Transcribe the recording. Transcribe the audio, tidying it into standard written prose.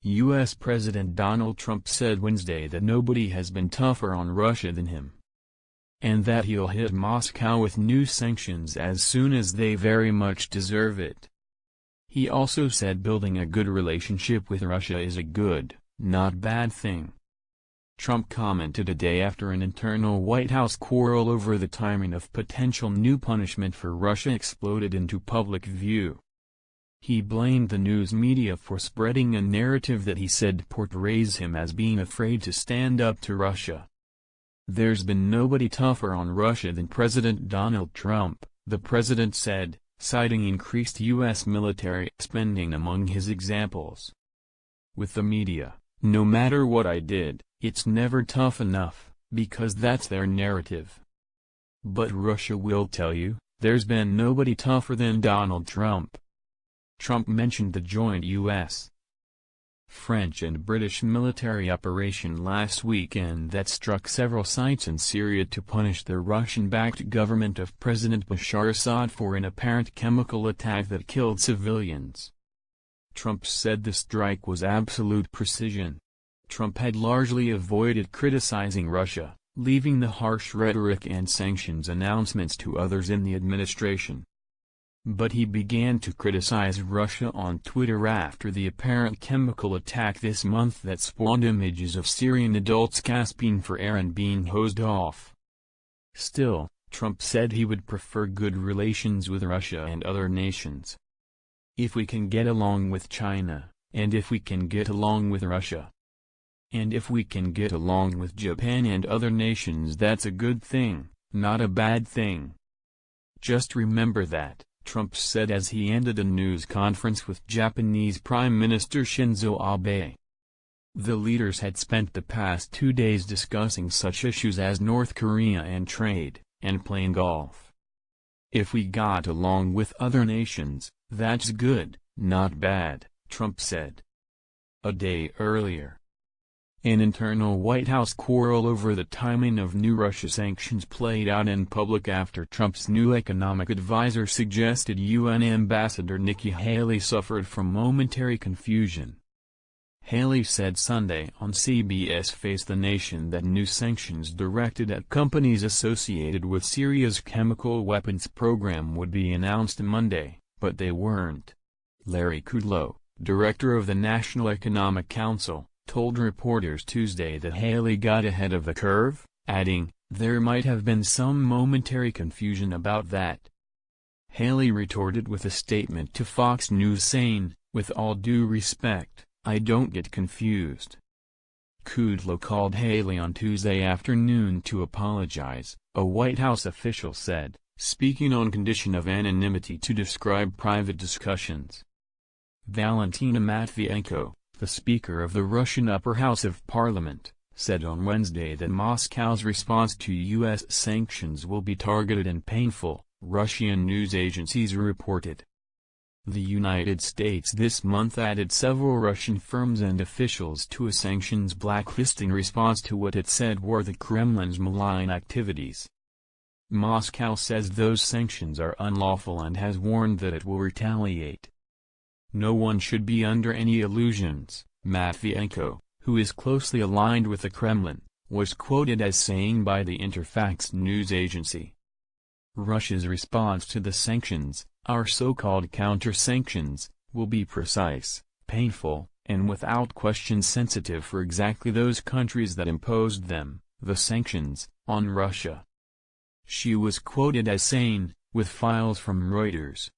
U.S. President Donald Trump said Wednesday that nobody has been tougher on Russia than him, and that he'll hit Moscow with new sanctions as soon as they very much deserve it. He also said building a good relationship with Russia is a good, not bad thing. Trump commented a day after an internal White House quarrel over the timing of potential new punishment for Russia exploded into public view. He blamed the news media for spreading a narrative that he said portrays him as being afraid to stand up to Russia. "There's been nobody tougher on Russia than President Donald Trump," the president said, citing increased U.S. military spending among his examples. "With the media, no matter what I did, it's never tough enough, because that's their narrative. But Russia will tell you, there's been nobody tougher than Donald Trump." Trump mentioned the joint U.S., French and British military operation last weekend that struck several sites in Syria to punish the Russian-backed government of President Bashar Assad for an apparent chemical attack that killed civilians. Trump said the strike was absolute precision. Trump had largely avoided criticizing Russia, leaving the harsh rhetoric and sanctions announcements to others in the administration. But he began to criticize Russia on Twitter after the apparent chemical attack this month that spawned images of Syrian adults gasping for air and being hosed off. Still, Trump said he would prefer good relations with Russia and other nations. "If we can get along with China, and if we can get along with Russia, and if we can get along with Japan and other nations, that's a good thing, not a bad thing. Just remember that," Trump said as he ended a news conference with Japanese Prime Minister Shinzo Abe. The leaders had spent the past 2 days discussing such issues as North Korea and trade, and playing golf. "If we got along with other nations, that's good, not bad," Trump said. A day earlier, an internal White House quarrel over the timing of new Russia sanctions played out in public after Trump's new economic advisor suggested UN Ambassador Nikki Haley suffered from momentary confusion. Haley said Sunday on CBS Face the Nation that new sanctions directed at companies associated with Syria's chemical weapons program would be announced Monday, but they weren't. Larry Kudlow, director of the National Economic Council, told reporters Tuesday that Haley got ahead of the curve, adding, "There might have been some momentary confusion about that." Haley retorted with a statement to Fox News saying, "With all due respect, I don't get confused." Kudlow called Haley on Tuesday afternoon to apologize, a White House official said, speaking on condition of anonymity to describe private discussions. Valentina Matvienko, the Speaker of the Russian Upper House of Parliament, said on Wednesday that Moscow's response to U.S. sanctions will be targeted and painful, Russian news agencies reported. The United States this month added several Russian firms and officials to a sanctions blacklist in response to what it said were the Kremlin's malign activities. Moscow says those sanctions are unlawful and has warned that it will retaliate. "No one should be under any illusions," Matvienko, who is closely aligned with the Kremlin, was quoted as saying by the Interfax news agency. Russia's response to the sanctions, our so-called counter-sanctions, will be precise, painful, and without question sensitive for exactly those countries that imposed them, the sanctions, on Russia. She was quoted as saying, with files from Reuters,